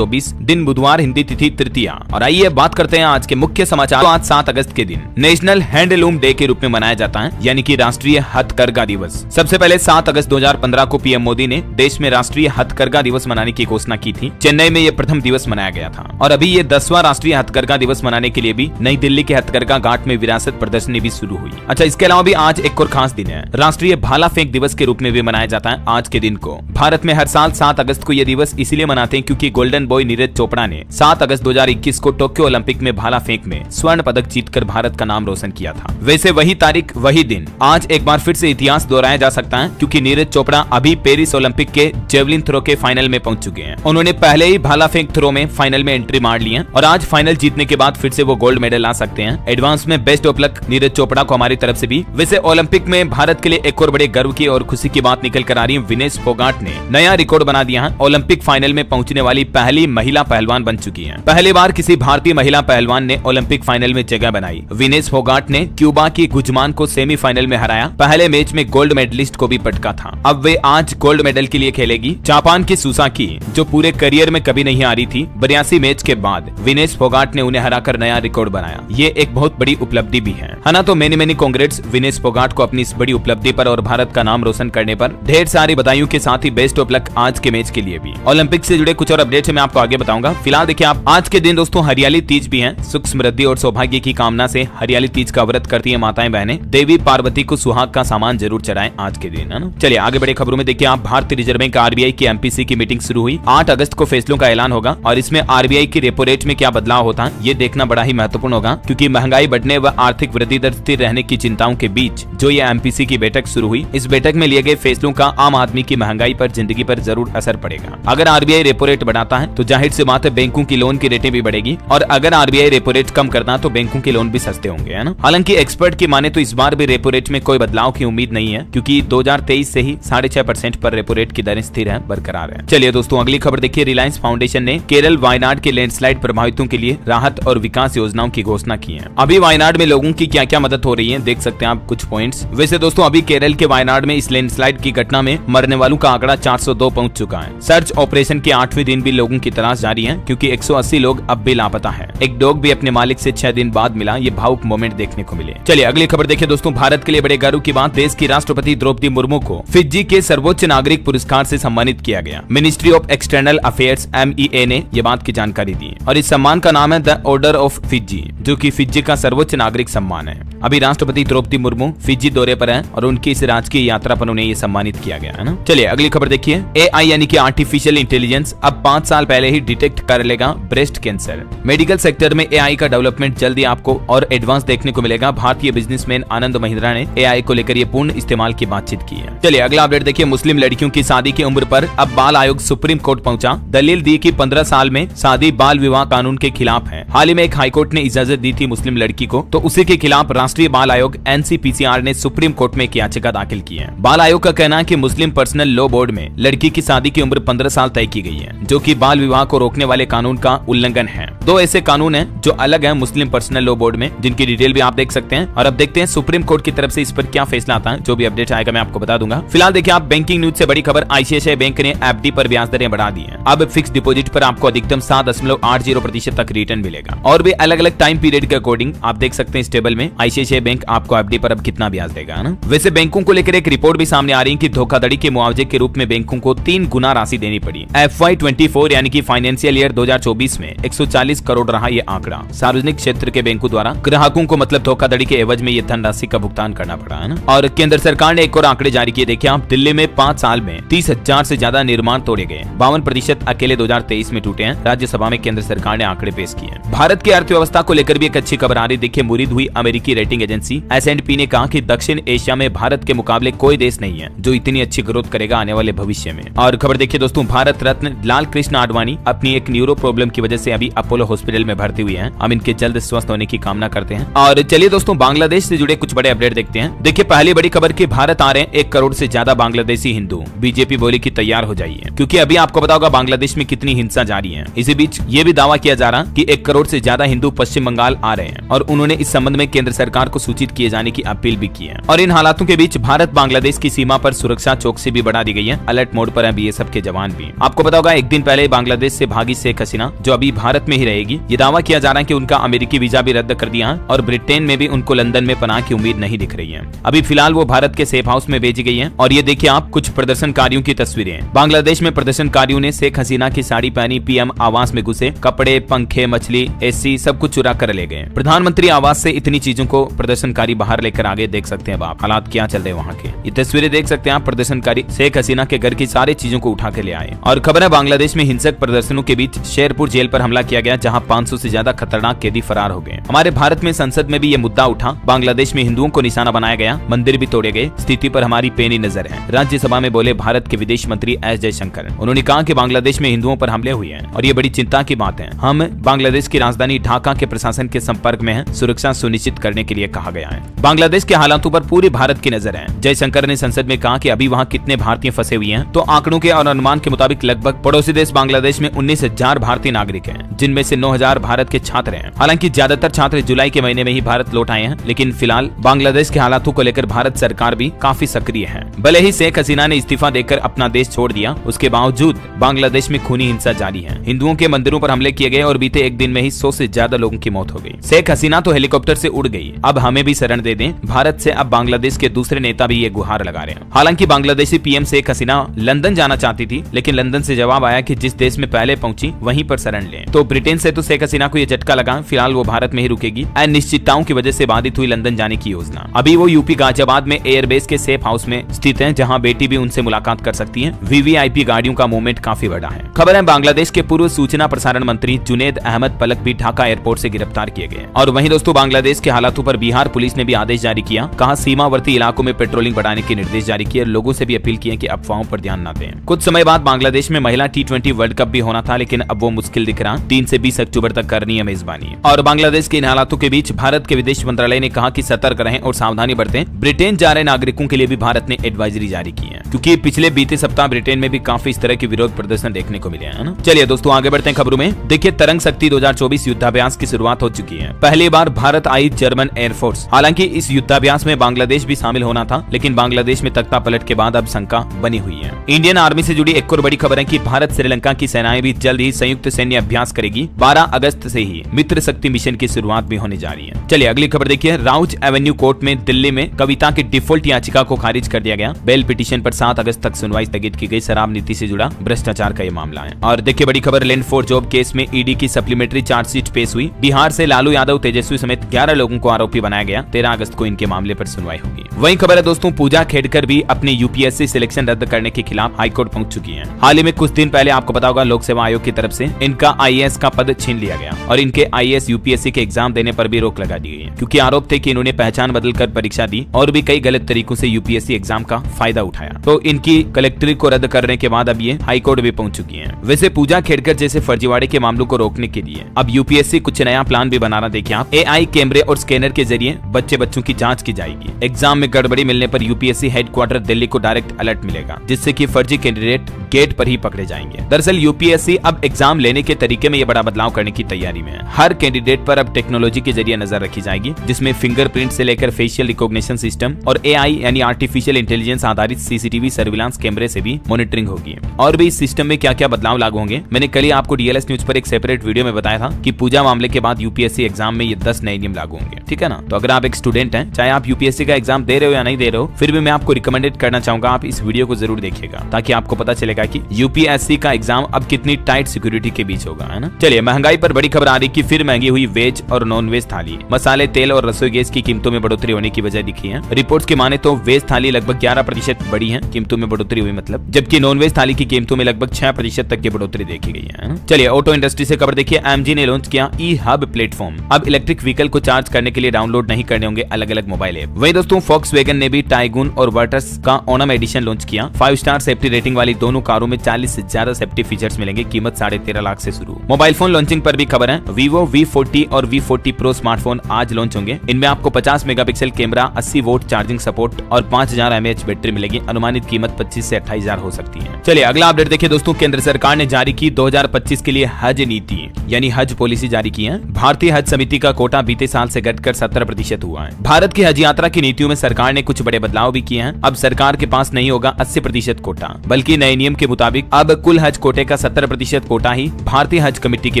2024 दिन बुधवार, हिंदी तिथि तृतीया। और आइए बात करते हैं आज के मुख्य समाचार। तो आज 7 अगस्त के दिन नेशनल हैंडलूम डे के रूप में मनाया जाता है, यानी कि राष्ट्रीय हथकरघा दिवस। सबसे पहले 7 अगस्त 2015 को पीएम मोदी ने देश में राष्ट्रीय हथकरघा दिवस मनाने की घोषणा की थी। चेन्नई में यह प्रथम दिवस मनाया गया था और अभी ये 10वां राष्ट्रीय हथकरघा दिवस मनाने के लिए भी नई दिल्ली के हथकरघा घाट में विरासत प्रदर्शनी भी शुरू हुई। अच्छा, इसके अलावा भी आज एक और खास दिन है, राष्ट्रीय भाला फेंक दिवस के रूप में भी मनाया जाता है आज के दिन को। भारत में हर साल 7 अगस्त को यह दिवस इसलिए मनाते हैं क्योंकि गोल्डन बॉय नीरज चोपड़ा ने 7 अगस्त 2021 को टोक्यो ओलंपिक में भाला फेंक में स्वर्ण पदक जीतकर भारत का नाम रोशन किया था। वैसे वही तारीख वही दिन आज एक बार फिर से इतिहास दोहराया जा सकता है क्योंकि नीरज चोपड़ा अभी पेरिस ओलंपिक के जेवलिन थ्रो के फाइनल में पहुंच चुके हैं। उन्होंने पहले ही भाला फेंक थ्रो में फाइनल में एंट्री मार ली है और आज फाइनल जीतने के बाद फिर से वो गोल्ड मेडल ला सकते हैं। एडवांस में best of luck Neeraj Chopra को हमारी तरफ से भी। वैसे ओलंपिक में भारत के लिए एक और बड़े गर्व की और खुशी की बात निकल कर आ रही है। विनेश फोगाट ने नया रिकॉर्ड बना दिया है, ओलंपिक फाइनल में पहुंचने वाली पहली महिला पहलवान बन चुकी हैं। पहली बार किसी भारतीय महिला पहलवान ने ओलंपिक फाइनल में जगह बनाई। विनेश फोगाट ने क्यूबा की गुजमान को सेमीफाइनल में हराया। पहले मैच में गोल्ड मेडलिस्ट को भी पटका था। अब वे आज गोल्ड मेडल के लिए खेलेगी। जापान की सुसाकी, जो पूरे करियर में कभी नहीं हारी थी, 82 मैच के बाद विनेश फोगाट ने उन्हें हराकर नया रिकॉर्ड बनाया। ये एक बहुत बड़ी उपलब्धि भी है ना। तो मेनी कांग्रेट्स विनेश फोगाट को अपनी इस बड़ी उपलब्धि पर और भारत का नाम रोशन करने पर। ढेर सारी बधाइयों के साथ ही बेस्ट ऑफ लक आज के मैच के लिए भी। ओलंपिक से जुड़े कुछ और अपडेट्स मैं आपको आगे बताऊंगा। फिलहाल देखिए, आप आज के दिन दोस्तों हरियाली तीज भी है। सुख समृद्धि और सौभाग्य की कामना से हरियाली तीज का व्रत करती है माताएं बहनें। देवी पार्वती को सुहाग का सामान जरूर चढ़ाएं आज के दिन, है ना। चलिए आगे बढ़े खबरों में। देखिए आप, भारतीय रिजर्व बैंक आरबीआई की एमपीसी की मीटिंग शुरू हुई। 8 अगस्त को फैसलों का ऐलान होगा और इसमें आरबीआई की रेपो रेट में क्या बदलाव होता है ये देखना बड़ा ही महत्वपूर्ण होगा क्योंकि महंगाई बढ़ने व आर्थिक वृद्धि दर स्थिर रहने की चिंताओं के बीच जो ये एमपीसी की बैठक शुरू हुई। इस बैठक में लिए गए फैसलों का आम आदमी की महंगाई पर, जिंदगी पर जरूर असर पड़ेगा। अगर आरबीआई रेपो रेट बढ़ाता है तो जाहिर सी बात है बैंकों की लोन की रेटें भी बढ़ेगी और अगर आरबीआई रेपो रेट कम करता तो बैंकों के लोन भी सस्ते होंगे, है ना। हालांकि एक्सपर्ट की माने तो इस बार भी रेपो रेट में कोई बदलाव की उम्मीद नहीं है क्योंकि 2023 से ही 6.5% पर रेपो रेट की दरें स्थिर है, बरकरार है। चलिए दोस्तों अगली खबर देखिए। रिलायंस फाउंडेशन ने केरल वायनाड के लैंडस्लाइड प्रभावितों के लिए राहत और विकास योजनाओं की घोषणा की है। अभी वायनाड में लोगों की क्या क्या मदद हो रही है देख सकते हैं आप कुछ पॉइंट्स। वैसे दोस्तों अभी केरल के वायनाड में इस लैंडस्लाइड की घटना में मरने वालों का आंकड़ा 402 पहुंच चुका है। सर्च ऑपरेशन के 8वें दिन भी लोगों की तलाश जारी है क्योंकि 180 लोग अब भी लापता है। एक डॉग भी अपने मालिक से 6 दिन बाद मिला। ये भावुक मोमेंट देखने को मिले। चलिए अगली खबर देखिए दोस्तों। भारत के लिए बड़े गर्व की बात, देश की राष्ट्रपति द्रौपदी मुर्मू को फिजी के सर्वोच्च नागरिक पुरस्कार से सम्मानित किया गया। Ministry of external affairs MEA ने ये बात की जानकारी दी और इस सम्मान का नाम है द ऑर्डर ऑफ फिजी, जो कि फिजी का सर्वोच्च नागरिक सम्मान है। अभी राष्ट्रपति द्रौपदी मुर्मू फिजी दौरे पर है और उनकी इस राजकीय यात्रा पर उन्हें ये सम्मानित किया गया, है ना। चलिए अगली खबर देखिए। AI यानी कि आर्टिफिशियल इंटेलिजेंस अब 5 साल पहले ही डिटेक्ट कर लेगा ब्रेस्ट कैंसर। मेडिकल सेक्टर में AI का डेवलपमेंट जल्दी आपको और एडवांस देखने को मिलेगा। भारतीय बिजनेसमैन आनंद महिंद्रा ने AI को लेकर ये पूर्ण इस्तेमाल की बातचीत की है। चलिए अगला अपडेट देखिए। मुस्लिम लड़कियों की शादी की उम्र पर अब बाल आयोग सुप्रीम कोर्ट पहुंचा। दलील दी कि 15 साल में शादी बाल विवाह कानून के खिलाफ है। हाल ही में एक हाईकोर्ट ने इजाजत दी थी मुस्लिम लड़की को, तो उसी के खिलाफ राष्ट्रीय बाल आयोग NCPCR ने सुप्रीम कोर्ट में एक याचिका दाखिल की है। बाल आयोग का कहना है कि मुस्लिम पर्सनल लॉ बोर्ड में लड़की की शादी की उम्र 15 साल तय की गई है, जो कि बाल विवाह को रोकने वाले कानून का उल्लंघन है। 2 ऐसे कानून हैं जो अलग हैं मुस्लिम पर्सनल लॉ बोर्ड में, जिनकी डिटेल भी आप देख सकते हैं। और अब देखते हैं सुप्रीम कोर्ट की तरफ से इस पर क्या फैसला आता है। जो भी अपडेट आएगा मैं आपको बता दूंगा। फिलहाल देखिए आप, बैंकिंग न्यूज से बड़ी खबर, ICICI बैंक ने FD पर ब्याज दरें बढ़ा दी है। अब फिक्स डिपॉजिट पर आपको अधिकतम 7.80% तक रिटर्न मिलेगा और भी अलग अलग टाइम पीरियड के अकॉर्डिंग आप देख सकते हैं इस टेबल में ICICI बैंक आपको FD पर अब कितना ब्याज देगा, है ना। वैसे बैंकों को लेकर एक रिपोर्ट भी सामने आ रही है कि धोखाधड़ी के मुआवजे के रूप में बैंकों को 3 गुना राशि देनी पड़ी। FY24 यानी कि फाइनेंशियल ईयर 2024 में 140 करोड़ रहा ये आंकड़ा। सार्वजनिक क्षेत्र के बैंकों द्वारा ग्राहकों को मतलब धोखाधड़ी के एवज में ये धनराशि का भुगतान करना पड़ा, है ना। और केंद्र सरकार ने एक और आंकड़े जारी किए। देखिए आप, दिल्ली में 5 साल में 30,000 से ज्यादा निर्माण तोड़े गए। 52% अकेले 2023 में टूटे हैं। राज्यसभा में केंद्र सरकार ने आंकड़े पेश किए। भारत की अर्थव्यवस्था को लेकर भी एक अच्छी खबर आ रही। देखिए मुरीद हुई अमेरिकी रेटिंग एजेंसी S&P ने कहा कि दक्षिण एशिया में भारत के मुकाबले कोई देश नहीं है जो इतनी अच्छी ग्रोथ करेगा आने वाले भविष्य में। और खबर देखिए दोस्तों, भारत रत्न लाल कृष्ण आडवाणी अपनी एक न्यूरो प्रॉब्लम की वजह से अभी अपोलो हॉस्पिटल में भर्ती हुई हैं। हम इनके जल्द स्वस्थ होने की कामना करते हैं। और चलिए दोस्तों बांग्लादेश से जुड़े कुछ बड़े अपडेट देखते हैं। देखिए पहली बड़ी खबर कि भारत आ रहे हैं 1 करोड़ से ज्यादा बांग्लादेशी हिंदू। बीजेपी बोली कि तैयार हो जाइए, क्योंकि अभी आपको पता होगा बांग्लादेश में कितनी हिंसा जारी है। इसी बीच ये भी दावा किया जा रहा कि 1 करोड़ से ज्यादा हिंदू पश्चिम बंगाल आ रहे हैं और उन्होंने इस संबंध में केंद्र सरकार को सूचित किए जाने की अपील भी की है। और इन हालातों के बीच भारत बांग्लादेश की सीमा पर सुरक्षा चौकसी भी बढ़ा दी गई है। अलर्ट मोड पर है BSF के जवान भी। आपको पता होगा एक दिन पहले बांग्लादेश बांग्लादेश से भागी शेख हसीना जो अभी भारत में ही रहेगी। ये दावा किया जा रहा है कि उनका अमेरिकी वीजा भी रद्द कर दिया और ब्रिटेन में भी उनको लंदन में पनाह की उम्मीद नहीं दिख रही है। अभी फिलहाल वो भारत के सेफ हाउस में भेजी गई है। और ये देखिए आप कुछ प्रदर्शनकारियों की तस्वीरें। बांग्लादेश में प्रदर्शनकारियों ने शेख हसीना की साड़ी पहनी, पीएम आवास में घुसे, कपड़े, पंखे, मछली, एसी सब कुछ चुरा कर ले गए। प्रधानमंत्री आवास से इतनी चीजों को प्रदर्शनकारी बाहर लेकर आगे। देख सकते हैं आप हालात क्या चल रहे हैं वहाँ के। ये तस्वीरें देख सकते हैं आप, प्रदर्शनकारी शेख हसीना के घर की सारी चीजों को उठा के ले आए। और खबर है बांग्लादेश में हिंसक प्रदर्शनों के बीच शेरपुर जेल पर हमला किया गया, जहां 500 से ज्यादा खतरनाक कैदी फरार हो गए। हमारे भारत में संसद में भी ये मुद्दा उठा। बांग्लादेश में हिंदुओं को निशाना बनाया गया, मंदिर भी तोड़े गए। स्थिति पर हमारी पैनी नजर है। राज्यसभा में बोले भारत के विदेश मंत्री एस जयशंकर। उन्होंने कहा कि बांग्लादेश में हिंदुओं पर हमले हुए हैं और ये बड़ी चिंता की बात है। हम बांग्लादेश की राजधानी ढाका के प्रशासन के संपर्क में हैं, सुरक्षा सुनिश्चित करने के लिए कहा गया है। बांग्लादेश के हालातों पर पूरे भारत की नजर है। जयशंकर ने संसद में कहा कि अभी वहाँ कितने भारतीय फंसे हुए हैं, तो आंकड़ों के और अनुमान के मुताबिक लगभग पड़ोसी देश बांग्लादेश में 19,000 भारतीय नागरिक हैं, जिनमें से 9,000 भारत के छात्र हैं। हालांकि ज्यादातर छात्र जुलाई के महीने में ही भारत लौट आए हैं, लेकिन फिलहाल बांग्लादेश के हालातों को लेकर भारत सरकार भी काफी सक्रिय है। भले ही शेख हसीना ने इस्तीफा देकर अपना देश छोड़ दिया, उसके बावजूद बांग्लादेश में खूनी हिंसा जारी है। हिंदुओं के मंदिरों पर हमले किए गए और बीते एक दिन में ही 100 से ज्यादा लोगों की मौत हो गई। शेख हसीना तो हेलीकॉप्टर से उड़ गई, अब हमें भी शरण दे दें। भारत से अब बांग्लादेश के दूसरे नेता भी ये गुहार लगा रहे हैं। हालांकि बांग्लादेशी पीएम शेख हसीना लंदन जाना चाहती थी, लेकिन लंदन से जवाब आया कि जिस देश में पहले पहुंची वहीं पर शरण लें। तो ब्रिटेन से तो शेख हसीना को ये झटका लगा। फिलहाल वो भारत में ही रुकेगी। अनिश्चितताओं की वजह से बाधित हुई लंदन जाने की योजना। अभी वो यूपी गाजियाबाद में एयरबेस के सेफ हाउस में स्थित है, जहां बेटी भी उनसे मुलाकात कर सकती है। वीवीआईपी गाड़ियों का मूवमेंट काफी बड़ा है। खबर है बांग्लादेश के पूर्व सूचना प्रसारण मंत्री जुनेद अहमद पलक भी ढाका एयरपोर्ट से गिरफ्तार किए गए। और वहीं दोस्तों बांग्लादेश के हालातों पर बिहार पुलिस ने भी आदेश जारी किया। कहा सीमावर्ती इलाकों में पेट्रोलिंग बढ़ाने के निर्देश जारी किए। लोगों से भी अपील की है कि अफवाहों पर ध्यान न दें। कुछ समय बाद बांग्लादेश में महिला T20 वर्ल्ड कप भी होना था, लेकिन अब वो मुश्किल दिख रहा। 3 से 20 अक्टूबर तक करनी है मेजबानी। और बांग्लादेश के इन हालातों के बीच भारत के विदेश मंत्रालय ने कहा कि सतर्क रहें और सावधानी बरतें। ब्रिटेन जा रहे नागरिकों के लिए भी भारत ने एडवाइजरी जारी की है, क्योंकि पिछले बीते सप्ताह ब्रिटेन में भी काफी इस तरह के विरोध प्रदर्शन देखने को मिले हैं ना। चलिए दोस्तों आगे बढ़ते हैं खबरों में। देखिए तरंग शक्ति 2024 युद्धाभ्यास की शुरुआत हो चुकी है। पहली बार भारत आई जर्मन एयरफोर्स। हालांकि इस युद्धाभ्यास में बांग्लादेश भी शामिल होना था, लेकिन बांग्लादेश में तख्ता पलट के बाद अब शंका बनी हुई है। इंडियन आर्मी से जुड़ी एक और बड़ी खबर है कि भारत श्रीलंका की सेनाएं भी जल्द ही संयुक्त सैन्य अभ्यास करेगी। 12 अगस्त से ही मित्र शक्ति मिशन की शुरुआत भी होने जा रही है। चलिए अगली खबर देखिए। राउज एवेन्यू कोर्ट में दिल्ली में कविता की डिफॉल्ट याचिका को खारिज कर दिया गया। बेल पिटीशन पर 7 अगस्त तक सुनवाई स्थगित की गई। शराब नीति से जुड़ा भ्रष्टाचार का ये मामला है। और देखिए बड़ी खबर, लैंड फॉर जॉब केस में ईडी की सप्लीमेंट्री चार्जशीट पेश हुई। बिहार से लालू यादव, तेजस्वी समेत 11 लोगों को आरोपी बनाया गया। 13 अगस्त को इनके मामले पर सुनवाई होगी। वहीं खबर है दोस्तों, पूजा खेड़कर भी अपनी यूपीएससी सिलेक्शन रद्द करने के खिलाफ हाईकोर्ट पहुंच चुकी हैं। हाल ही में कुछ दिन पहले आपको पता होगा लोक सेवा आयोग की तरफ से इनका आईएएस का पद छीन लिया गया और इनके आईएएस यूपीएससी के एग्जाम देने पर भी रोक लगा दी गई है, क्योंकि आरोप थे कि इन्होंने पहचान बदलकर परीक्षा दी और भी कई गलत तरीकों से यूपीएससी एग्जाम का फायदा उठाया। तो इनकी कलेक्टरी को रद्द करने के बाद अब ये हाईकोर्ट भी पहुंच चुकी है। वैसे पूजा खेड़कर जैसे फर्जीवाड़े के मामलों को रोकने के लिए अब यूपीएससी कुछ नया प्लान भी बना रहा। देखिए आप, एआई कैमरे और स्कैनर के जरिए बच्चों की जांच की जाएगी। एग्जाम में गड़बड़ी मिलने पर यूपीएससी हेडक्वार्टर दिल्ली को डायरेक्ट अलर्ट मिलेगा, जिससे कि फर्जी कैंडिडेट गेट पर ही पकड़े जाएंगे। दरअसल यूपीएससी अब एग्जाम लेने के तरीके में ये बड़ा बदलाव करने की तैयारी में है। हर कैंडिडेट पर अब टेक्नोलॉजी के जरिए नजर रखी जाएगी, जिसमें फिंगरप्रिंट से लेकर फेशियल रिकॉग्निशन सिस्टम और एआई यानी आर्टिफिशियल इंटेलिजेंस आधारित सीसीटीवी सर्विलांस कैमरे से भी मॉनिटरिंग होगी। और भी इस सिस्टम में क्या क्या बदलाव लागू होंगे, मैंने कल ही आपको डीएलएस न्यूज पर एक सेपरेट वीडियो में बताया था कि पूजा मामले के बाद यूपीएससी एग्जाम में ये 10 नए नियम लागू होंगे। ठीक है ना। तो अगर आप एक स्टूडेंट हैं, चाहे आप यूपीएससी का एग्जाम दे रहे हो या नहीं दे रहे हो, फिर भी मैं आपको रिकमेंडेड करना चाहूंगा आप इस वीडियो को जरूर देखिएगा, ताकि आपको पता चलेगा कि यूपीएससी का एग्जाम अब कितनी टाइट सिक्योरिटी के बीच होगा, है ना। चलिए महंगाई पर बड़ी खबर आ रही कि फिर महंगी हुई वेज और नॉन वेज थाली। मसाले, तेल और रसोई गैस की कीमतों में बढ़ोतरी होने की वजह दिखी है। रिपोर्ट्स की माने तो वेज थाली लगभग 11% बढ़ी है, कीमतों में बढ़ोतरी हुई मतलब, जबकि नॉन वेज थाली की कीमतों में लगभग 6% तक की बढ़ोतरी देखी गई है। चलिए ऑटो इंडस्ट्री से खबर देखिए। एमजी ने लॉन्च किया ई हब प्लेटफॉर्म। अब इलेक्ट्रिक व्हीकल को चार्ज करने के लिए डाउनलोड नहीं करने होंगे अलग अलग मोबाइल ऐप। वही दोस्तों फॉक्सवैगन ने भी टाइगून और वर्टस का ओनम एडिशन लॉन्च किया। 5 स्टार सेफ्टी रेटिंग वाली दोनों कारों में 40 से ज्यादा सेफ्टी फीचर्स मिलेंगे। कीमत 13.5 लाख से शुरू। मोबाइल फोन लॉन्चिंग पर भी खबर है। वीवो V40 और V40 प्रो स्मार्टफोन आज लॉन्च होंगे। इनमें आपको 50 megapixel camera, 80 volt charging support और 5000 mAh बैटरी मिलेगी। अनुमानित कीमत 25 से 28,000 हो सकती है। चलिए अगला अपडेट देखिए दोस्तों। केंद्र सरकार ने जारी की 2025 के लिए हज नीति यानी हज पॉलिसी जारी की है। भारतीय हज समिति का कोटा बीते साल से घटकर 70% हुआ है। भारत की हज यात्रा की नीतियों में सरकार ने कुछ बड़े बदलाव भी किए हैं। अब सरकार के पास नहीं होगा 80% कोटा, बल्कि नए नियम के मुताबिक अब कुल हज कोटे का 70% कोटा ही भारतीय हज कमेटी के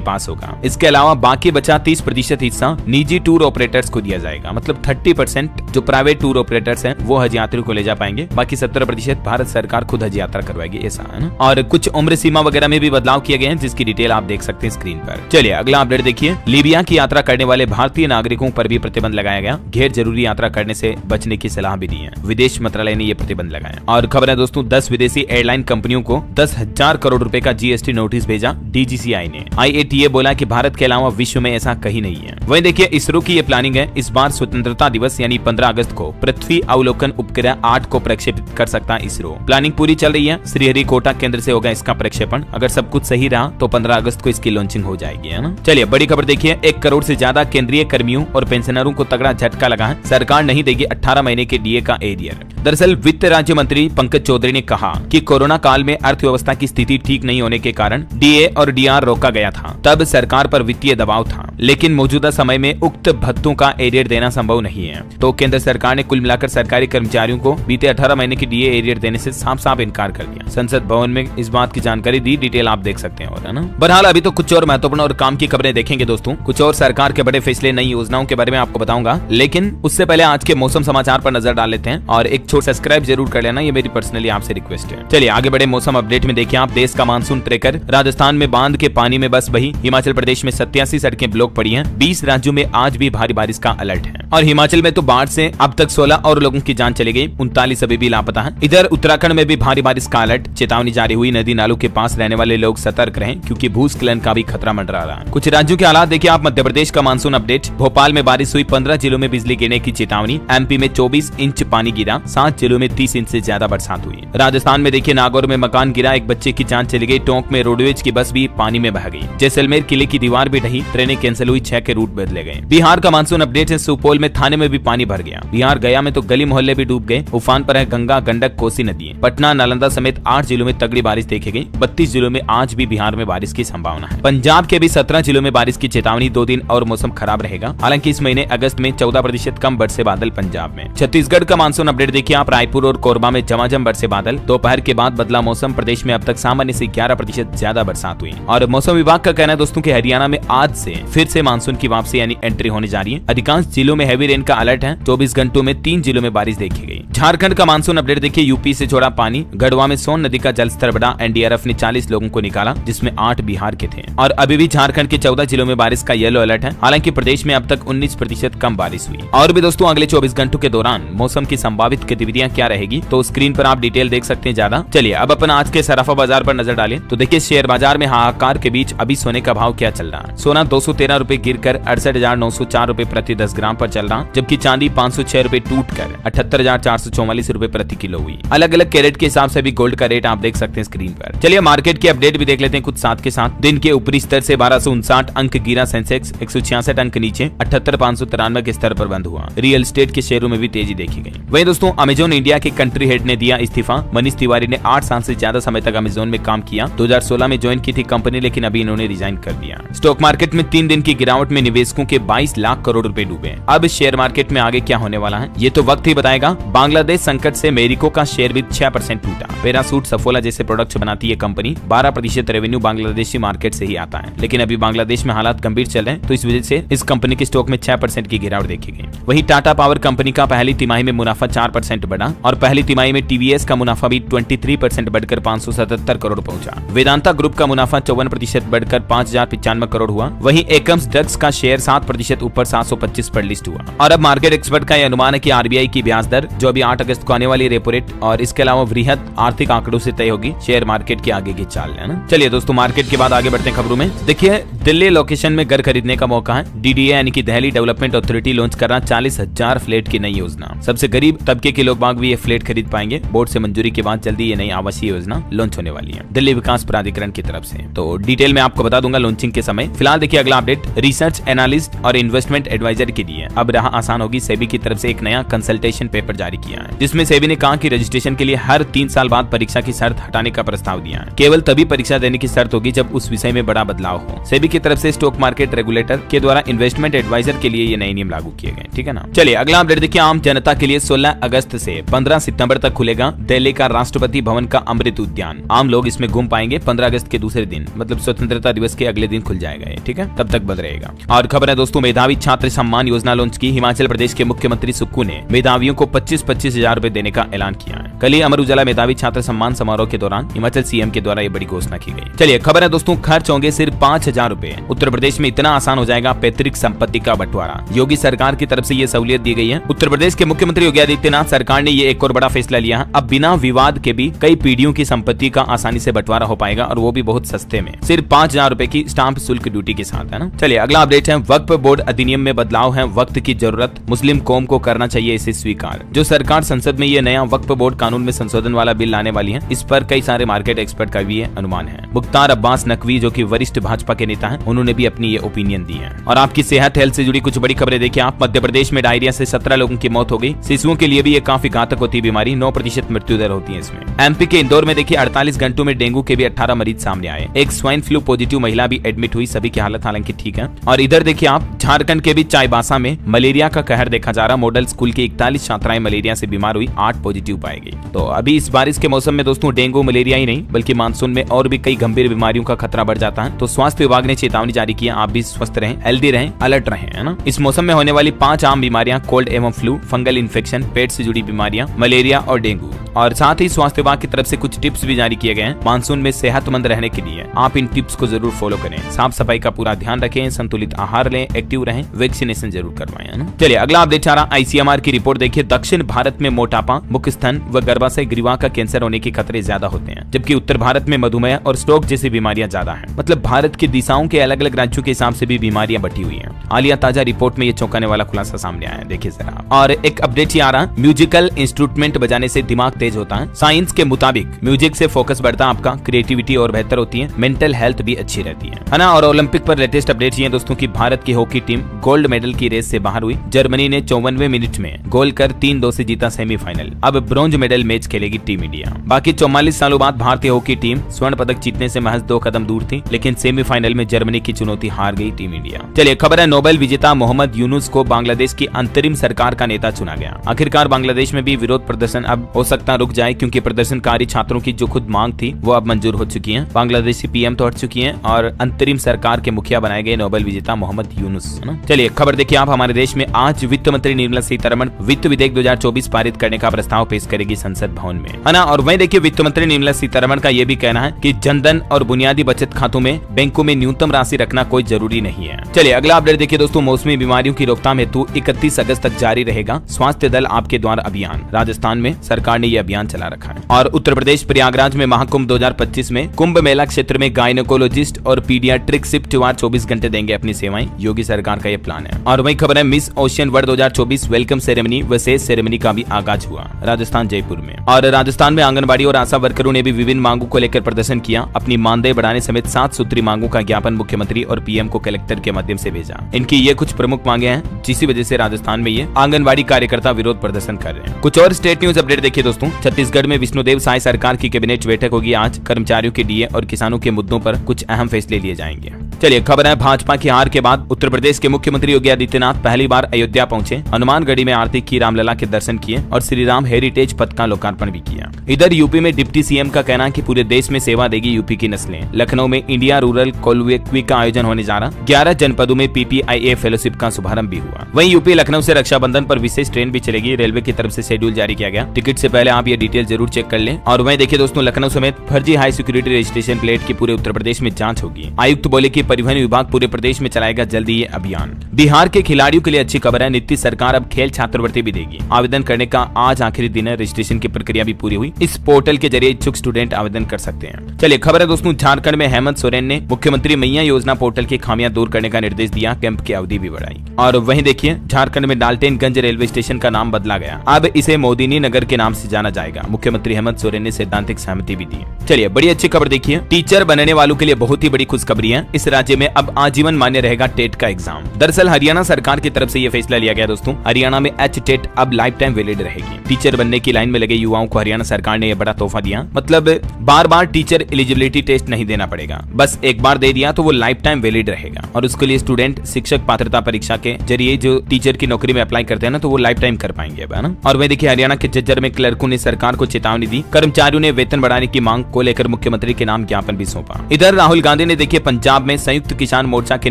पास होगा। इसके अलावा बाकी बचा 30% हिस्सा निजी टूर ऑपरेटर्स को दिया जाएगा। मतलब 30% जो प्राइवेट टूर ऑपरेटर्स हैं वो हज यात्रियों को ले जा पाएंगे, बाकी 70% भारत सरकार खुद हज यात्रा करवाएगी, ऐसा है ना। और कुछ उम्र सीमा वगैरह में भी बदलाव किए गए हैं, जिसकी डिटेल आप देख सकते हैं स्क्रीन पर। चलिए अगला अपडेट देखिए। लीबिया की यात्रा करने वाले भारतीय नागरिकों पर भी प्रतिबंध लगाया गया। गैर जरूरी यात्रा करने से बचने की सलाह भी दी है। विदेश मंत्रालय ने यह प्रतिबंध लगाया। और खबर है दोस्तों, 10 विदेशी एयरलाइन कंपनियों को 10,000 करोड़ रुपए का जीएसटी नोटिस भेजा डीजीसीआई ने। IATA बोला कि भारत के अलावा विश्व में ऐसा कहीं नहीं है। वहीं देखिए इसरो की ये प्लानिंग है, इस बार स्वतंत्रता दिवस यानी 15 अगस्त को पृथ्वी अवलोकन उपग्रह 8 को प्रक्षेपित कर सकता है इसरो। प्लानिंग पूरी चल रही है। श्रीहरिकोटा केंद्र से होगा इसका प्रक्षेपण। अगर सब कुछ सही रहा तो 15 अगस्त को इसकी लॉन्चिंग हो जाएगी, है ना। चलिए बड़ी खबर देखिए। 1 करोड़ से ज्यादा केंद्रीय कर्मियों और पेंशनरों को तगड़ा झटका लगा है। सरकार नहीं देगी 18 महीने के डीए का एरियर। दरअसल वित्त राज्य मंत्री पंकज चौधरी ने कहा कि कोरोना काल में अर्थव्यवस्था की स्थिति ठीक नहीं होने के कारण डीए और डीआर रोका गया था। तब सरकार पर वित्तीय दबाव था, लेकिन मौजूदा समय में उक्त भत्तों का एरियर देना संभव नहीं है। तो केंद्र सरकार ने कुल मिलाकर सरकारी कर्मचारियों को बीते 18 महीने की डीए एरियर देने से साफ साफ इनकार कर दिया। संसद भवन में इस बात की जानकारी दी, डिटेल आप देख सकते हैं, और है ना। बहरहाल अभी तो कुछ और महत्वपूर्ण और काम की खबरें देखेंगे दोस्तों। कुछ और सरकार के बड़े फैसले, नई योजनाओं के बारे में आपको बताऊंगा, लेकिन उससे पहले आज के मौसम समाचार पर नजर डाल लेते हैं। और एक छोटा सब्सक्राइब जरूर कर लेना, ये मेरी पर्सनली आपसे रिक्वेस्ट है। चलिए आगे बढ़े। मौसम अपडेट में देखिए आप, देश का मानसून ट्रेकर। राजस्थान में बांध के पानी में बस बही। हिमाचल प्रदेश में 87 सड़कें ब्लॉक पड़ी हैं। 20 राज्यों में आज भी भारी बारिश का अलर्ट है। और हिमाचल में तो बाढ़ से अब तक 16 और लोगों की जान चली गई, 39 अभी भी लापता है। इधर उत्तराखंड में भी भारी बारिश का अलर्ट, चेतावनी जारी हुई। नदी नालों के पास रहने वाले लोग सतर्क रहें, क्योंकि भूस्खलन का भी खतरा मंडरा रहा है। कुछ राज्यों के हालात देखिए आप। मध्य प्रदेश का मानसून अपडेट। भोपाल में बारिश हुई, 15 जिलों में बिजली गिरने की चेतावनी। एमपी में 24 इंच पानी गिरा, 7 जिलों में 30 इंच से ज्यादा बरसात हुई। राजस्थान में देखिए नागौर में मकान गिरा, एक बच्चे की जान चली गई। टोंक में रोडवेज की बस भी पानी में बह गई। जैसलमेर किले की दीवार भी ढही, ट्रेनें कैंसिल हुई, 6 के रूट बदले गए। बिहार का मानसून अपडेट है। सुपौल में थाने में भी पानी भर गया। बिहार गया में तो गली मोहल्ले भी डूब गए। उफान पर है गंगा, गंडक, कोसी नदी। पटना, नालंदा समेत 8 जिलों में तगड़ी बारिश देखी गई। 32 जिलों में आज भी बिहार में बारिश की संभावना है। पंजाब के भी 17 जिलों में बारिश की चेतावनी। 2 दिन और मौसम खराब रहेगा। हालांकि इस महीने अगस्त में 14% कम बरसे बादल पंजाब में। छत्तीसगढ़ का मानसून अपडेट देखिए आप। रायपुर और कोरबा में झमाझम बरसे बादल। दोपहर के बाद बदला मौसम। प्रदेश में अब तक सामान्य से 11% ज्यादा बरसात हुई। और मौसम विभाग का कहना है दोस्तों कि हरियाणा में आज से फिर से मानसून की वापसी यानी एंट्री होने जा रही है। अधिकांश जिलों में हैवी रेन का अलर्ट है। 24 घंटों में 3 जिलों में बारिश देखी गई। झारखंड का मानसून अपडेट देखिए। यूपी से छोड़ा पानी। गढ़वा में सोन नदी का जलस्तर बढ़ा। एनडीआरएफ ने 40 लोगों को निकाला, जिसमें 8 बिहार के थे। और अभी भी झारखंड के 14 जिलों में बारिश का येलो अलर्ट है। हालांकि प्रदेश में अब तक 19% कम बारिश हुई। और भी दोस्तों अगले 24 घंटों के दौरान मौसम की संभावित गतिविधियां क्या रहेगी, तो स्क्रीन पर आप डिटेल देख सकते हैं ज्यादा। चलिए अब अपन आज के सराफा बाजार पर नजर डालें तो देखिए शेयर बाजार में हाहाकार के बीच अभी सोने का भाव क्या चल रहा है। सोना 213 रुपए गिर कर 68,904 रुपए प्रति 10 ग्राम पर चल रहा, जबकि चांदी 506 रुपए टूट कर 78,444 रुपए प्रति किलो हुई। अलग अलग कैरेट के हिसाब से भी गोल्ड का रेट आप देख सकते हैं स्क्रीन पर। चलिए मार्केट की अपडेट भी देख लेते हैं कुछ साथ के साथ। दिन के ऊपरी स्तर से 1259 अंक गिरा सेंसेक्स, 166 अंक नीचे 78,593 के स्तर पर बंद हुआ। रियल एस्टेट के शेयरों में भी तेजी देखी गई। वहीं दोस्तों अमेजॉन इंडिया के कंट्री हेड ने दिया इस्तीफा। मनीष तिवारी ने 8 साल से ज्यादा समय तक अमेजॉन में काम किया। 2016 में ज्वाइन की थी कंपनी, लेकिन अभी इन्होंने रिजाइन कर दिया। स्टॉक मार्केट में 3 दिन की गिरावट में निवेशकों के 22 लाख करोड़ रुपए डूबे। अब शेयर मार्केट में आगे क्या होने वाला है ये तो वक्त ही बताएगा। बांग्लादेश संकट से मेरिको का शेयर भी 6% टूटा। पैरासूट, सफोला जैसे प्रोडक्ट्स बनाती है कंपनी। 12% रेवेन्यू बांग्लादेशी मार्केट से ही आता है, लेकिन अभी बांग्लादेश में हालात गंभीर चल रहे हैं, तो इस वजह से इस कंपनी के स्टॉक में 6% की गिरावट देखी गई। वहीं टाटा पावर कंपनी का पहली तिमाही में मुनाफा 4% बढ़ा और पहली तिमाही में टीवीएस का मुनाफा भी 23% बढ़कर 577 करोड़ पहुंचा। वेदांता ग्रुप का मुनाफा 54% बढ़कर 5,095 करोड़ हुआ। वहीं एकम्स ड्रग्स का शेयर 7% ऊपर 725 पर लिस्ट हुआ। और अब मार्केट एक्सपर्ट का यह अनुमान है कि आरबीआई की ब्याज दर जो अभी 8 अगस्त को आने वाली रेपो रेट और इसके अलावा वृहद आर्थिक आंकड़ों से तय होगी। शेयर मार्केट की आगे की चाल है ना। चलिए दोस्तों मार्केट के बाद आगे बढ़ते हैं खबरों में। देखिए दिल्ली लोकेशन में घर खरीदने का मौका है। डीडीए यानी कि दिल्ली डेवलपमेंट अथॉरिटी लॉन्च कर रहा 40,000 फ्लैट की नई योजना। सबसे गरीब तबके के लोग बाग भी ये फ्लैट खरीद पाएंगे। बोर्ड से मंजूरी के बाद जल्दी ये नई आवासीय योजना लॉन्च होने वाली है दिल्ली विकास प्राधिकरण की तरफ से। तो डिटेल में आपको बता दूंगा लॉन्चिंग के समय। फिलहाल देखिए अगला अपडेट रिसर्च एनालिस्ट और इन्वेस्टमेंट एडवाइजर के लिए अब राह आसान होगी। सेबी की तरफ से एक नया कंसल्टेशन पेपर जारी किया है, जिसमें सेबी ने कहा कि रजिस्ट्रेशन के लिए हर 3 साल बाद परीक्षा की शर्त हटाने का प्रस्ताव दिया है। केवल तभी परीक्षा देने की शर्त होगी जब उस विषय में बड़ा बदलाव हो। सेबी की तरफ से स्टॉक मार्केट रेगुलेटर के द्वारा इन्वेस्टमेंट एडवाइजर के लिए ये नए नियम लागू किए गए, ठीक है ना। चलिए अगला अपडेट देखिए। आम जनता के लिए 16 अगस्त से 15 सितंबर तक खुलेगा दिल्ली का राष्ट्रपति भवन का अमृत उद्यान। आम लोग इसमें घूम पाएंगे। जाएंगे 15 अगस्त के दूसरे दिन, मतलब स्वतंत्रता दिवस के अगले दिन खुल जाएगा ये, ठीक है, तब तक बंद रहेगा। और खबर है दोस्तों, मेधावी छात्र सम्मान योजना लॉन्च की। हिमाचल प्रदेश के मुख्यमंत्री सुक्खू ने मेधावियों को 25-25 हजार रुपए देने का ऐलान किया है। कल ही अमर उजाला मेधावी छात्र सम्मान समारोह के दौरान हिमाचल सीएम के द्वारा ये बड़ी घोषणा की गई। चलिए खबर है दोस्तों, खर्च होंगे सिर्फ 5,000 रुपए। उत्तर प्रदेश में इतना आसान हो जाएगा पैतृक संपत्ति का बंटवारा। योगी सरकार की तरफ से ये सहूलियत दी गई है। उत्तर प्रदेश के मुख्यमंत्री योगी आदित्यनाथ सरकार ने ये एक और बड़ा फैसला लिया है। अब बिना विवाद के भी कई पीढ़ियों की संपत्ति का आसानी से बंटवारा हो पाएगा, और वो भी बहुत सस्ते में, सिर्फ 5,000 रुपए की स्टाम्प शुल्क ड्यूटी के साथ, है ना। चलिए अगला अपडेट है, वक्फ बोर्ड अधिनियम में बदलाव है, वक्त की जरूरत, मुस्लिम कौम को करना चाहिए इसे स्वीकार। जो सरकार संसद में ये नया वक्फ बोर्ड कानून में संशोधन वाला बिल लाने वाली है, इस पर कई सारे मार्केट एक्सपर्ट का भी अनुमान है। मुख्तार अब्बास नकवी जो कि वरिष्ठ भाजपा के नेता हैं, उन्होंने भी अपनी ये ओपिनियन दी है। और आपकी सेहत हेल्थ से जुड़ी कुछ बड़ी खबरें देखिए आप। मध्य प्रदेश में डायरिया से 17 लोगों की मौत हो गई। शिशुओं के लिए भी ये काफी घातक होती है बीमारी, 9% मृत्यु दर होती है इसमें। एमपी के इंदौर में देखिए 48 घंटों में डेंगू के भी 18 मरीज सामने आए। एक स्वाइन फ्लू पॉजिटिव महिला भी एडमिट हुई, सभी की हालत हालांकि ठीक है। और इधर देखिए आप, झारखंड के भी चाईबासा में मलेरिया का कहर देखा जा रहा। मॉडल स्कूल की 41 छात्राएं मलेरिया से बीमार हुई, 8 पॉजिटिव पाई गई। तो अभी इस बारिश के मौसम में दोस्तों डेंगू मलेरिया ही नहीं बल्कि मानसून में और भी कई गंभीर बीमारियों का खतरा बढ़ जाता है। तो स्वास्थ्य विभाग ने चेतावनी जारी की है, आप भी स्वस्थ रहें, हेल्दी रहें, अलर्ट रहें, है ना। इस मौसम में होने वाली 5 आम बीमारियां कोल्ड एवं फ्लू, फंगल इन्फेक्शन, पेट से जुड़ी बीमारियां, मलेरिया और डेंगू। और साथ ही स्वास्थ्य विभाग की तरफ से कुछ टिप्स भी जारी किए गए हैं मानसून में सेहतमंद रहने के लिए। आप इन टिप्स को जरूर फॉलो करें। साफ सफाई का पूरा ध्यान रखें, संतुलित आहार लें, एक्टिव रहें, वैक्सीनेशन जरूर करवाएं, है ना। चलिए अगला अपडेट आ रहा, आईसीएमआर की रिपोर्ट देखिए। दक्षिण भारत में मोटापा, मुख स्तन व गर्भाशय ग्रीवा का कैंसर होने के खतरे ज्यादा होते हैं, जबकि उत्तर भारत में मधुमेह और स्ट्रोक जैसी बीमारियां ज्यादा हैं। मतलब भारत की दिशाओं के अलग अलग राज्यों के हिसाब से भी बीमारियां बटी हुई हैं। हालिया ताजा रिपोर्ट में ये चौंकाने वाला खुलासा सामने आया है, देखिए जरा। और एक अपडेट ही आ रहा, म्यूजिकल इंस्ट्रूमेंट बजाने से दिमाग तेज होता है। साइंस के मुताबिक म्यूजिक से फोकस बढ़ता है आपका, क्रिएटिविटी और बेहतर होती है, मेंटल हेल्थ भी अच्छी रहती है ना। और ओलंपिक पर लेटेस्ट अपडेट ये दोस्तों की भारत की हॉकी टीम गोल्ड मेडल की रेस से बाहर हुई। जर्मनी ने 54वें मिनट में गोल कर 3-2 से जीता सेमीफाइनल। अब ब्रॉन्ज मेडल मैच खेलेगी टीम इंडिया। बाकी 44 सालों बाद भारतीय हॉकी टीम स्वर्ण पदक जीतने से महज 2 कदम दूर थी, लेकिन सेमीफाइनल में जर्मनी की चुनौती हार गई टीम इंडिया। चलिए खबर है, नोबेल विजेता मोहम्मद यूनुस को बांग्लादेश की अंतरिम सरकार का नेता चुना गया। आखिरकार बांग्लादेश में भी विरोध प्रदर्शन अब हो सकता रुक जाए, क्योंकि प्रदर्शनकारी छात्रों की जो खुद मांग थी वो अब मंजूर हो चुकी है। बांग्लादेशी पीएम तो हट चुकी है और अंतरिम सरकार के मुखिया बनाए गए नोबेल विजेता मोहम्मद यूनुस, है ना। चलिए खबर देखिए आप, हमारे देश में आज वित्त मंत्री निर्मला सीतारमण वित्त विधेयक 2024 पारित करने का प्रस्ताव पेश करेगी संसद भवन में, है ना। और वहीं देखिए वित्त मंत्री निर्मला सीतारमण का ये भी कहना है कि जनधन और बुनियादी बचत खातों में बैंकों में न्यूनतम राशि रखना कोई जरूरी नहीं है। चलिए अगला अपडेट देखिए दोस्तों, मौसमी बीमारियों की रोकथाम हेतु 31 अगस्त तक जारी रहेगा स्वास्थ्य दल आपके द्वार अभियान। राजस्थान में सरकार ने ये अभियान चला रखा है। और उत्तर प्रदेश प्रयागराज में महाकुंभ 2025 में कुंभ मेला क्षेत्र में गायनेकोलॉजिस्ट और पीडियाट्रिक शिफ्टवार 24 घंटे देंगे अपनी सेवाएं। योगी सरकार का ये प्लान है। और वही खबर है, miss ocean world 2024 welcome ceremony व सेज सेरेमनी का भी आगाज हुआ राजस्थान जयपुर में। और राजस्थान में आंगनबाड़ी और आशा वर्करों ने भी विभिन्न मांगों को लेकर प्रदर्शन किया। अपनी मानदेय बढ़ाने समेत 7 सूत्री मांगों का ज्ञापन मुख्यमंत्री और पीएम को कलेक्टर के माध्यम से भेजा। इनकी ये कुछ प्रमुख मांगे हैं, जिसी वजह से राजस्थान में ये आंगनबाड़ी कार्यकर्ता विरोध प्रदर्शन कर रहे हैं। कुछ और स्टेट न्यूज अपडेट देखिए दोस्तों, छत्तीसगढ़ में विष्णुदेव साय सरकार की कैबिनेट बैठक होगी आज। कर्मचारियों के डीए और किसानों के मुद्दों पर कुछ अहम फैसले लिए जाएंगे। चलिए खबर है, भाजपा की हार के बाद उत्तर प्रदेश के मुख्यमंत्री योगी आदित्यनाथ पहली बार अयोध्या पहुंचे। हनुमानगढ़ी में आरती की, रामलला के दर्शन किए और श्री राम हेरिटेज पथ का लोकार्पण भी किया। इधर यूपी में डिप्टी सीएम का कहना है कि पूरे देश में सेवा देगी यूपी की नस्लें। लखनऊ में इंडिया रूरल कोलवेक्विक का आयोजन होने जा रहा। 11 जनपदों में पीपीआईए फेलोशिप का शुभारंभ भी हुआ। वहीं यूपी लखनऊ से रक्षाबंधन पर विशेष ट्रेन भी चलेगी। रेलवे की तरफ से शेड्यूल जारी किया गया। टिकट से पहले आप ये डिटेल जरूर चेक कर लें। और वहीं देखिए दोस्तों, लखनऊ समेत फर्जी हाई सिक्योरिटी रजिस्ट्रेशन प्लेट की पूरे उत्तर प्रदेश में जांच होगी। आयुक्त बोले कि परिवहन विभाग पूरे प्रदेश में चलाएगा जल्दी ये अभियान। बिहार के खिलाड़ियों के लिए अच्छी खबर है, नीतीश सरकार अब खेल छात्रवृत्ति भी देगी। आवेदन करने का आज आखिरी दिन है, रजिस्ट्रेशन की प्रक्रिया भी पूरी हुई। इस पोर्टल के जरिए इच्छुक स्टूडेंट आवेदन कर सकते हैं। चलिए खबर है दोस्तों, झारखंड में हेमंत सोरेन ने मुख्यमंत्री मैया योजना पोर्टल की खामियां दूर करने का निर्देश दिया। कैंप की अवधि भी बढ़ाई। और वहीं देखिए, झारखंड में डाल्टनगंज रेलवे स्टेशन का नाम बदला गया। अब इसे मोदिनी नगर के नाम से जाना जाएगा। मुख्यमंत्री हेमंत सोरेन ने सैद्धांतिक सहमति भी दी। चलिए बड़ी अच्छी खबर देखिए, टीचर बनने वालों के लिए बहुत ही बड़ी खुशखबरी है। इस राज्य में अब आजीवन मान्य रहेगा टेट का एग्जाम। दरअसल हरियाणा सरकार की तरफ से यह फैसला लिया गया दोस्तों। हरियाणा में एच टेट अब लाइफ टाइम वैलिड रहेगी। टीचर बनने की लाइन में लगे युवाओं को हरियाणा सरकार सरकार ने यह बड़ा तोहफा दिया। मतलब बार बार टीचर एलिजिबिलिटी टेस्ट नहीं देना पड़ेगा, बस एक बार दे दिया तो वो लाइफ टाइम वैलिड रहेगा। और उसके लिए स्टूडेंट शिक्षक पात्रता परीक्षा के जरिए जो टीचर की नौकरी में अप्लाई करते हैं ना, तो वो लाइफ टाइम कर पाएंगे अब, है ना। और वही देखिए हरियाणा के झज्जर में क्लर्कों ने सरकार को चेतावनी दी, कर्मचारियों ने वेतन बढ़ाने की मांग को लेकर मुख्यमंत्री के नाम ज्ञापन भी सौंपा। इधर राहुल गांधी ने देखिए पंजाब में संयुक्त किसान मोर्चा के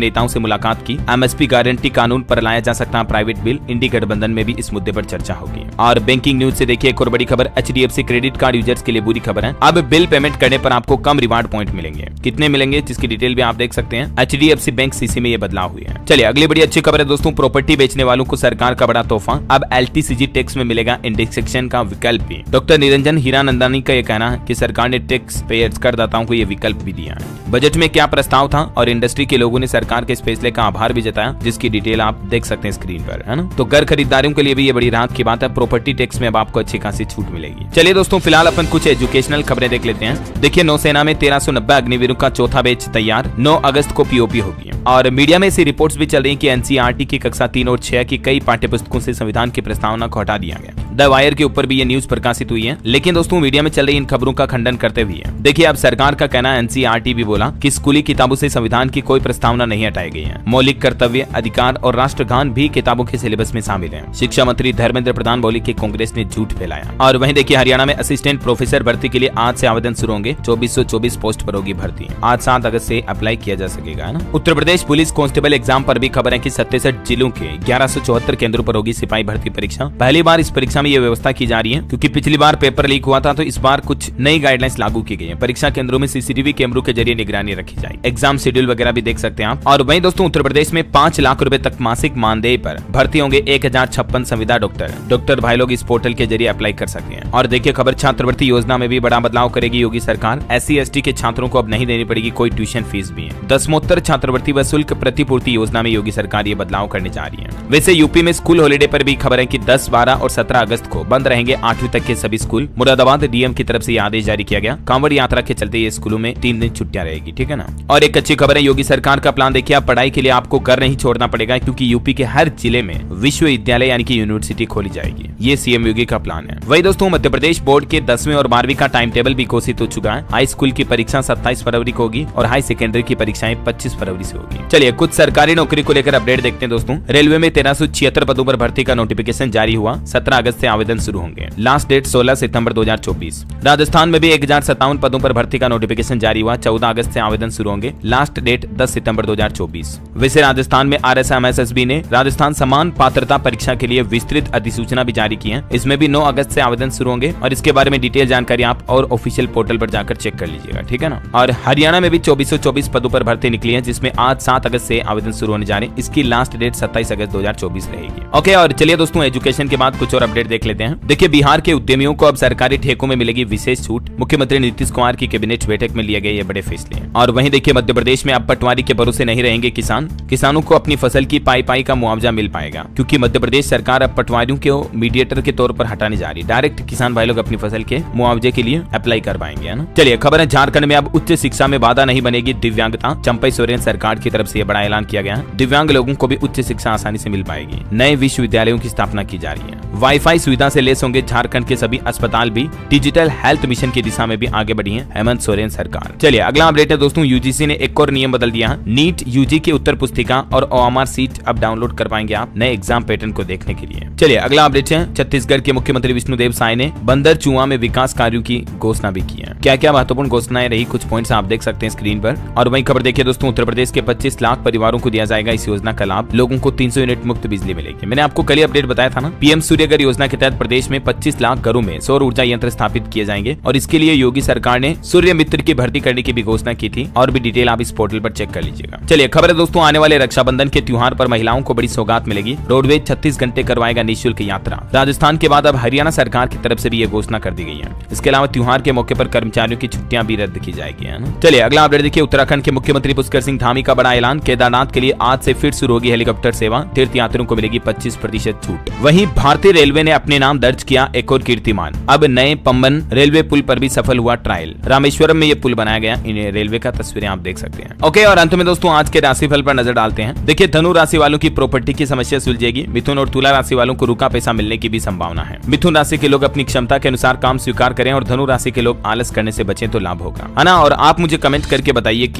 नेताओं से मुलाकात की। एमएसपी गारंटी कानून पर लाया जा सकता है प्राइवेट बिल, इंडी गठबंधन में भी इस मुद्दे पर चर्चा होगी। और बैंकिंग न्यूज से देखिए एक और बड़ी खबर, एचडीएफसी क्रेडिट कार्ड यूजर्स के लिए बुरी खबर है। अब बिल पेमेंट करने पर आपको कम रिवार्ड पॉइंट मिलेंगे। कितने मिलेंगे जिसकी डिटेल भी आप देख सकते हैं। एचडीएफसी बैंक सीसी में ये बदलाव हुई है। चलिए अगली बड़ी अच्छी खबर है दोस्तों, प्रॉपर्टी बेचने वालों को सरकार का बड़ा तोहफा। अब एलटीसीजी टैक्स में मिलेगा इंडेक्सेशन का विकल्प भी। डॉक्टर निरंजन हीरानंदानी का यह कहना है कि सरकार ने टैक्स पेयर्स करदाताओं को यह विकल्प भी दिया है। बजट में क्या प्रस्ताव था और इंडस्ट्री के लोगों ने सरकार के इस फैसले का आभार भी जताया, जिसकी डिटेल आप देख सकते हैं स्क्रीन पर, है ना। तो घर खरीदारों के लिए भी ये बड़ी राहत की बात है, प्रॉपर्टी टैक्स में अब आपको अच्छी खासी छूट मिलेगी। चलिए दोस्तों फिलहाल अपन कुछ एजुकेशनल खबरें देख लेते हैं। देखिए नौसेना में 1390 अग्निवीरों का चौथा बैच तैयार, 9 अगस्त को पीओपी होगी। और मीडिया में ऐसी रिपोर्ट्स भी चल रही है कि एनसीईआरटी की कक्षा 3 और 6 की कई पाठ्यपुस्तकों से संविधान की प्रस्तावना को हटा दिया गया। द वायर के ऊपर भी ये न्यूज प्रकाशित हुई है, लेकिन दोस्तों मीडिया में चल रही इन खबरों का खंडन करते हुए देखिए अब सरकार का कहना है, एनसीईआरटी भी बोला कि स्कूली किताबों से संविधान की कोई प्रस्तावना नहीं हटाई गई है। मौलिक कर्तव्य, अधिकार और राष्ट्रगान भी किताबों के सिलेबस में शामिल है। शिक्षा मंत्री धर्मेंद्र प्रधान बोले कि कांग्रेस ने झूठ फैलाया। और वहीं देखिए हरियाणा में असिस्टेंट प्रोफेसर भर्ती के लिए आज से आवेदन शुरू होंगे। 2424 पोस्ट पर होगी भर्ती। आज 7 अगस्त से अप्लाई किया जा सकेगा, है ना। Uttar Pradesh police constable exam पर भी खबर है कि 67 जिलों के 1174 केंद्रों पर होगी सिपाही भर्ती परीक्षा। पहली बार इस परीक्षा में यह व्यवस्था की जा रही है, क्योंकि पिछली बार पेपर लीक हुआ था, तो इस बार कुछ नई गाइडलाइंस लागू की गई है। परीक्षा केंद्रों में सीसीटीवी कैमरों के जरिए निगरानी रखी जाएगी। एग्जाम शेड्यूल वगैरह भी देख सकते हैं आप। और वहीं दोस्तों उत्तर प्रदेश में 5 लाख रुपए तक मासिक मानदेय पर भर्ती होंगे 1056 संविदा डॉक्टर भाई लोग इस पोर्टल के जरिए अप्लाई कर सकते हैं। और देखिए खबर, छात्रवृत्ति योजना में भी बड़ा बदलाव करेगी योगी सरकार। SC/ST के छात्रों को अब नहीं देनी पड़ेगी कोई ट्यूशन फीस भी है। दसमोत्तर छात्रवृत्ति व शुल्क प्रतिपूर्ति योजना में योगी सरकार ये बदलाव करने जा रही है। वैसे यूपी में स्कूल हॉलिडे पर भी खबर है कि 10, 12 और 17 अगस्त को बंद रहेंगे 8वीं तक के सभी स्कूल। मुरादाबाद डीएम की तरफ से ये आदेश जारी किया गया। कांवड़ यात्रा के चलते ये स्कूलों में 3 दिन छुट्टियां रहेगी, ठीक है ना। और एक अच्छी खबर है, योगी सरकार का प्लान देखिए, आप पढ़ाई के लिए आपको घर नहीं छोड़ना पड़ेगा, क्योंकि यूपी के हर जिले में विश्वविद्यालय यानी कि यूनिवर्सिटी खोली जाएगी। ये सीएम योगी का प्लान है। वही दोस्तों मध्य प्रदेश बोर्ड के 10वीं और 12वीं का टाइम टेबल भी घोषित हो चुका है। हाई स्कूल की परीक्षा 27 फरवरी को होगी और हाई सेकेंडरी की परीक्षाएं 25 फरवरी से होगी। चलिए कुछ सरकारी नौकरी को लेकर अपडेट देखते हैं दोस्तों। रेलवे में 1376 पदों पर भर्ती का नोटिफिकेशन जारी हुआ। 17 अगस्त से आवेदन शुरू होंगे। लास्ट डेट 16 सितंबर 2024। राजस्थान में भी 1057 पदों पर भर्ती का नोटिफिकेशन जारी हुआ। 14 अगस्त से आवेदन शुरू होंगे। लास्ट डेट 10 सितंबर 2024। वैसे राजस्थान में RSMSSB ने राजस्थान समान पात्रता परीक्षा के लिए विस्तृत अधिसूचना भी जारी की है। इसमें भी 9 अगस्त से आवेदन शुरू होंगे और इसके बारे में डिटेल जानकारी आप और ऑफिशियल पोर्टल पर जाकर चेक कर लीजिएगा, ठीक है ना। और हरियाणा में भी 2424 पदों पर भर्ती निकली है, जिसमें आज 7 अगस्त से आवेदन शुरू होने जा रहे हैं। इसकी लास्ट डेट 27 अगस्त 2024 रहेगी। ओके, और चलिए दोस्तों एजुकेशन के बाद कुछ और अपडेट देख लेते हैं। देखिए बिहार के उद्यमियों को अब सरकारी ठेकों में मिलेगी विशेष छूट। मुख्यमंत्री नीतीश कुमार की कैबिनेट बैठक में लिए गए ये बड़े फैसले। और वहीं देखिए मध्य प्रदेश में अब पटवारी के भरोसे नहीं रहेंगे किसान। किसानों को अपनी फसल की पाई का मुआवजा मिल पाएगा, क्योंकि मध्य प्रदेश सरकार अब पटवारियों को मीडिएटर के तौर पर हटाने जा रही है। डायरेक्ट किसान भाई लोग अपनी फसल के मुआवजे के लिए अप्लाई कर पाएंगे, है ना। चलिए खबर है, झारखंड में अब उच्च शिक्षा में बाधा नहीं बनेगी दिव्यांगता। चंपई सोरेन सरकार की तरफ से बड़ा ऐलान किया गया है। दिव्यांग लोगों को भी उच्च शिक्षा आसानी से मिल पाएगी। नए विश्वविद्यालयों की स्थापना की जा रही है। वाईफाई सुविधा से लेस होंगे झारखंड के सभी अस्पताल भी। डिजिटल हेल्थ मिशन की दिशा में भी आगे बढ़ी है हेमंत सोरेन सरकार। चलिए अगला अपडेट है दोस्तों, यूजीसी ने एक और नियम बदल दिया है। नीट यूजी की उत्तर पुस्तिका और OMR सीट अब डाउनलोड कर पाएंगे आप नए एग्जाम पैटर्न को देखने के लिए। चलिए अगला अपडेट है, छत्तीसगढ़ के मुख्यमंत्री विष्णुदेव साय ने बंदर चुआ में विकास कार्यों की घोषणा भी की है। क्या क्या महत्वपूर्ण घोषणाएं रही, कुछ पॉइंट्स आप देख सकते हैं स्क्रीन पर। और वही खबर देखिए दोस्तों, उत्तर प्रदेश के 25 लाख परिवारों को दिया जाएगा इस योजना का लाभ। लोगों को 300 यूनिट मुफ्त बिजली मिलेगी। मैंने आपको कल ही अपडेट बताया था ना। पीएम सूर्यघर योजना के तहत प्रदेश में 25 लाख घरों में सौर ऊर्जा यंत्र स्थापित किए जाएंगे और इसके लिए योगी सरकार ने सूर्य मित्र की भर्ती करने की भी घोषणा की थी। और भी डिटेल आप इस पोर्टल पर चेक कर लीजिएगा। चलिए खबर है दोस्तों, आने वाले रक्षाबंधन के त्योहार पर महिलाओं को बड़ी सौगात मिलेगी। रोडवेज 36 घंटे करवाएगा निःशुल्क यात्रा। राजस्थान के बाद अब हरियाणा सरकार की तरफ से भी ये घोषणा कर दी गई है। इसके अलावा त्योहार के मौके पर कर्मचारियों की छुट्टियां भी रद्द की जाएगी, है ना। चलिए अगला अपडेट देखिए, उत्तराखंड के मुख्यमंत्री पुष्कर सिंह धामी का बड़ा ऐलान। केदारनाथ के लिए आज से फिर शुरू होगी हेलीकॉप्टर सेवा। तीर्थ यात्रियों को मिलेगी 25% छूट। वहीं भारतीय रेलवे ने अपने नाम दर्ज किया एक और कीर्तिमान। अब नए पंबन रेलवे पुल पर भी सफल हुआ ट्रायल। रामेश्वरम में ये पुल बनाया गया। इन रेलवे का तस्वीरें आप देख सकते हैं। ओके, और अंत में दोस्तों आज के राशिफल पर नजर डालते हैं। देखिए धनु राशि वालों की प्रॉपर्टी की समस्या सुलझेगी। मिथुन और तुला राशि वालों को रुका पैसा मिलने की भी संभावना है। मिथुन राशि के लोग अपनी क्षमता के अनुसार अनुसार काम स्वीकार करें और धनु राशि के लोग आलस करने से बचें तो लाभ होगा, है ना। और आप मुझे कमेंट करके बताइए कि